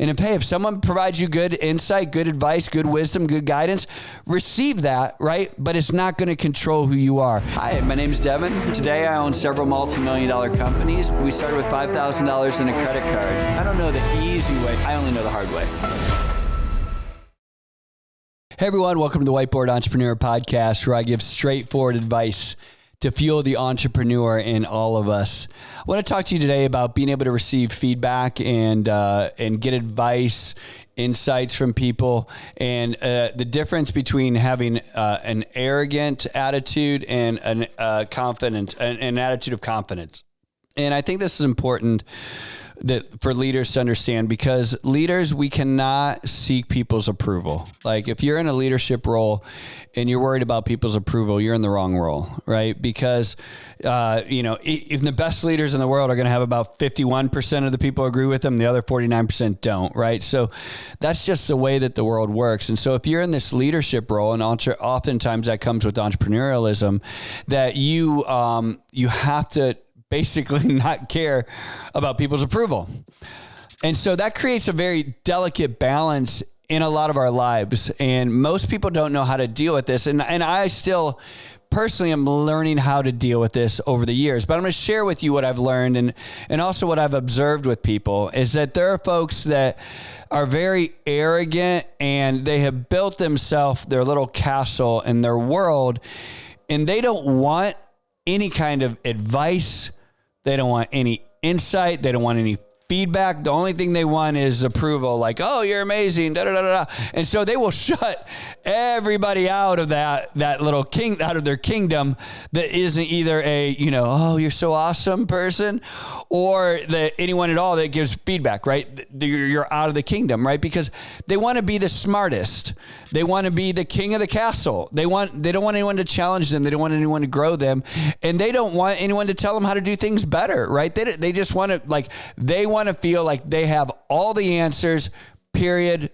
And if someone provides you good insight, good advice, good wisdom, good guidance, receive that, right? But it's not going to control who you are. Hi, my name's Devin. Today I own several multi-million-dollar companies. We started with $5,000 in a credit card. I don't know the easy way. I only know the hard way. Hey everyone, welcome to the Whiteboard Entrepreneur podcast, where I give straightforward advice to fuel the entrepreneur in all of us. I want to talk to you today about being able to receive feedback and get advice, insights from people, and the difference between having an arrogant attitude and an attitude of confidence. And I think this is important that for leaders to understand, because leaders, we cannot seek people's approval. Like if you're in a leadership role and you're worried about people's approval, you're in the wrong role, right? Because, if the best leaders in the world are going to have about 51% of the people agree with them, the other 49% don't, right? So that's just the way that the world works. And so if you're in this leadership role, and oftentimes that comes with entrepreneurialism, that you have to basically not care about people's approval. And so that creates a very delicate balance in a lot of our lives. And most people don't know how to deal with this. And I still personally am learning how to deal with this over the years. But I'm going to share with you what I've learned and also what I've observed with people is that there are folks that are very arrogant and they have built themselves their little castle in their world, and they don't want any kind of advice. They don't want any insight. They don't want any feedback. The only thing they want is approval, like, oh, you're amazing, da da da da. And so they will shut everybody out of that little out of their kingdom that isn't either a, oh, you're so awesome person, or anyone at all that gives feedback, right? You're out of the kingdom, right? Because they want to be the smartest. They want to be the king of the castle. They don't want anyone to challenge them. They don't want anyone to grow them. And they don't want anyone to tell them how to do things better, right? They just want to, they want to feel like they have all the answers, period.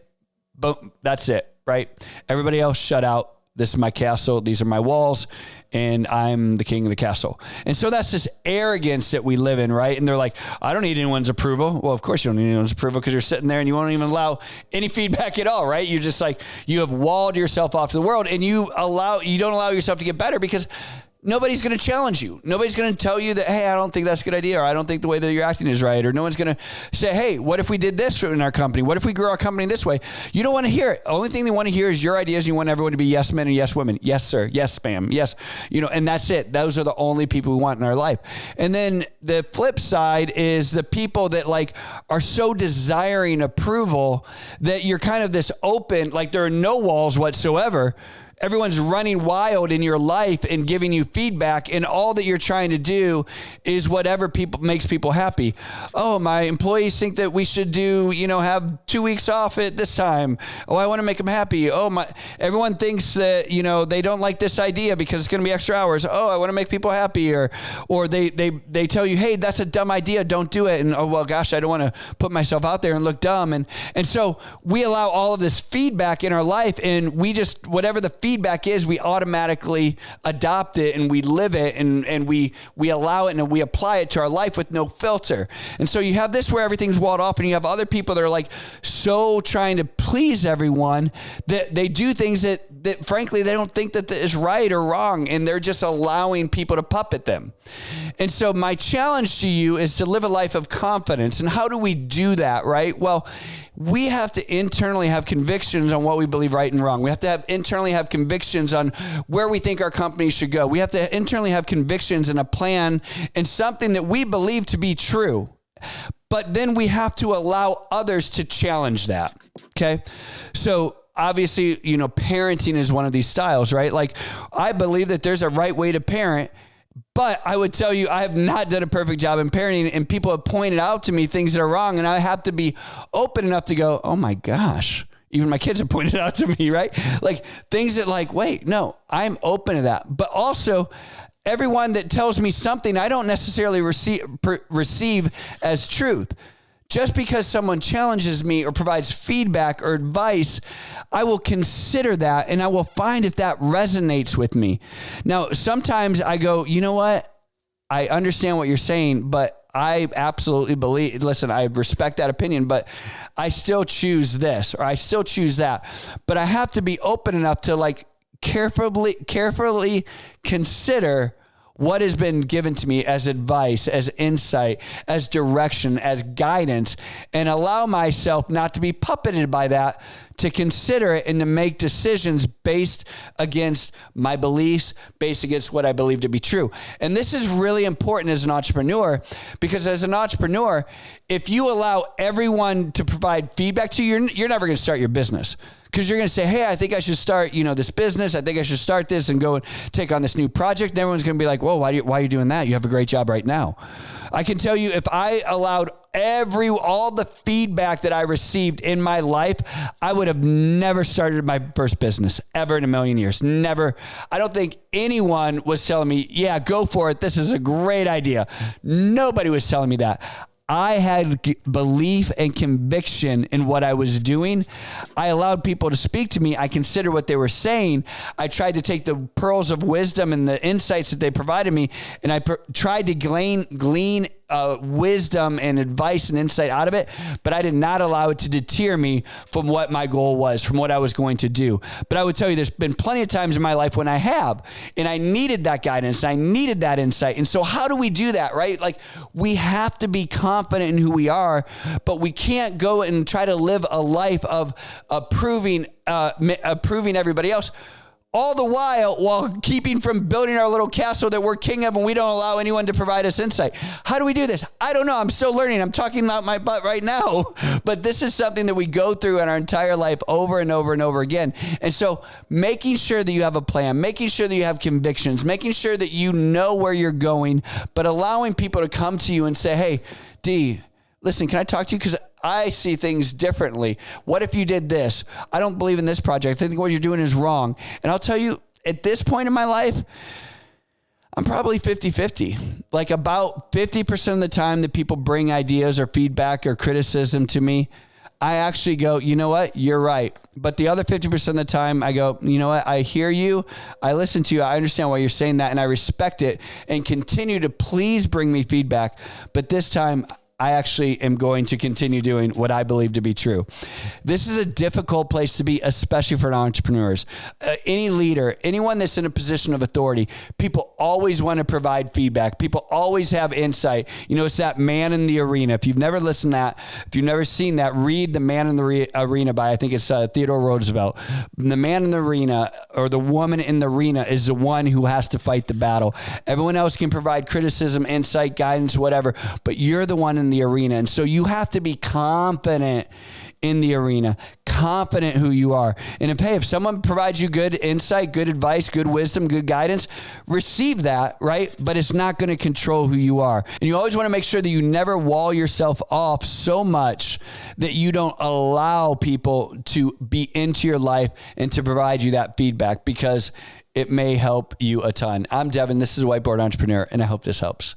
Boom. That's it, right? Everybody else shut out. This is my castle. These are my walls, and I'm the king of the castle. And so that's this arrogance that we live in, right? And they're like, I don't need anyone's approval. Well, of course you don't need anyone's approval, because you're sitting there and you won't even allow any feedback at all, right? You're just like, you have walled yourself off to the world, and you don't allow yourself to get better because nobody's going to challenge you. Nobody's going to tell you that, hey, I don't think that's a good idea, or I don't think the way that you're acting is right, or no one's going to say, hey, what if we did this in our company? What if we grew our company this way? You don't want to hear it. The only thing they want to hear is your ideas. You want everyone to be yes men and yes women. Yes, sir. Yes, spam. Yes. And that's it. Those are the only people we want in our life. And then the flip side is the people that are so desiring approval that you're kind of this open, like there are no walls whatsoever. Everyone's running wild in your life and giving you feedback, and all that you're trying to do is whatever makes people happy. Oh, my employees think that we should have 2 weeks off at this time. Oh, I want to make them happy. Oh, everyone thinks that, they don't like this idea because it's going to be extra hours. Oh, I want to make people happy. Or they tell you, hey, that's a dumb idea. Don't do it. And oh, well, gosh, I don't want to put myself out there and look dumb. And so we allow all of this feedback in our life, and we just, whatever the feedback is, we automatically adopt it and we live it and we allow it and we apply it to our life with no filter. And so you have this where everything's walled off, and you have other people that are so trying to please everyone that they do things that frankly they don't think that is right or wrong, and they're just allowing people to puppet them. And so my challenge to you is to live a life of confidence. And how do we do that, right? Well, we have to internally have convictions on what we believe right and wrong. We have to internally have convictions on where we think our company should go. We have to internally have convictions and a plan and something that we believe to be true. But then we have to allow others to challenge that. Okay. So obviously, parenting is one of these styles, right? I believe that there's a right way to parent, but I would tell you, I have not done a perfect job in parenting, and people have pointed out to me things that are wrong, and I have to be open enough to go, oh my gosh, even my kids have pointed out to me, right? Things that wait, no, I'm open to that. But also, everyone that tells me something I don't necessarily receive as truth. Just because someone challenges me or provides feedback or advice, I will consider that and I will find if that resonates with me. Now, sometimes I go, you know what? I understand what you're saying, but I absolutely believe, listen, I respect that opinion, but I still choose this, or I still choose that. But I have to be open enough to like carefully consider what has been given to me as advice, as insight, as direction, as guidance, and allow myself not to be puppeted by that, to consider it and to make decisions based against my beliefs, based against what I believe to be true. And this is really important as an entrepreneur, because as an entrepreneur, if you allow everyone to provide feedback to you, you're never going to start your business. Because you're going to say, hey, I think I should start, this business. I think I should start this and go and take on this new project. And everyone's going to be like, whoa, why are you doing that? You have a great job right now. I can tell you, if I allowed all the feedback that I received in my life, I would have never started my first business ever in a million years. Never. I don't think anyone was telling me, yeah, go for it. This is a great idea. Nobody was telling me that. I had belief and conviction in what I was doing. I allowed people to speak to me. I considered what they were saying. I tried to take the pearls of wisdom and the insights that they provided me, and I tried to glean wisdom and advice and insight out of it, but I did not allow it to deter me from what my goal was, from what I was going to do. But I would tell you, there's been plenty of times in my life when I have, and I needed that guidance, and I needed that insight. And so how do we do that, right? Like, we have to be confident in who we are, but we can't go and try to live a life of approving everybody else, all the while keeping from building our little castle that we're king of, and we don't allow anyone to provide us insight. How do we do this? I don't know. I'm still learning. I'm talking about my butt right now, but this is something that we go through in our entire life over and over and over again. And so making sure that you have a plan, making sure that you have convictions, making sure that you know where you're going, but allowing people to come to you and say, hey, D, listen, can I talk to you? Because I see things differently. What if you did this? I don't believe in this project. I think what you're doing is wrong. And I'll tell you, at this point in my life, I'm probably 50-50. Like, about 50% of the time that people bring ideas or feedback or criticism to me, I actually go, you know what? You're right. But the other 50% of the time, I go, you know what? I hear you. I listen to you. I understand why you're saying that, and I respect it, and continue to please bring me feedback. But this time, I actually am going to continue doing what I believe to be true. This is a difficult place to be, especially for entrepreneurs. Any leader, anyone that's in a position of authority, people always want to provide feedback. People always have insight. It's that Man in the Arena. If you've never listened to that, if you've never seen that, read The Man in the Arena by, I think it's Theodore Roosevelt. The man in the arena, or the woman in the arena, is the one who has to fight the battle. Everyone else can provide criticism, insight, guidance, whatever, but you're the one in the arena. And so you have to be confident in the arena, confident who you are. And if someone provides you good insight, good advice, good wisdom, good guidance, receive that, right? But it's not going to control who you are. And you always want to make sure that you never wall yourself off so much that you don't allow people to be into your life and to provide you that feedback, because it may help you a ton. I'm Devin. This is Whiteboard Entrepreneur, and I hope this helps.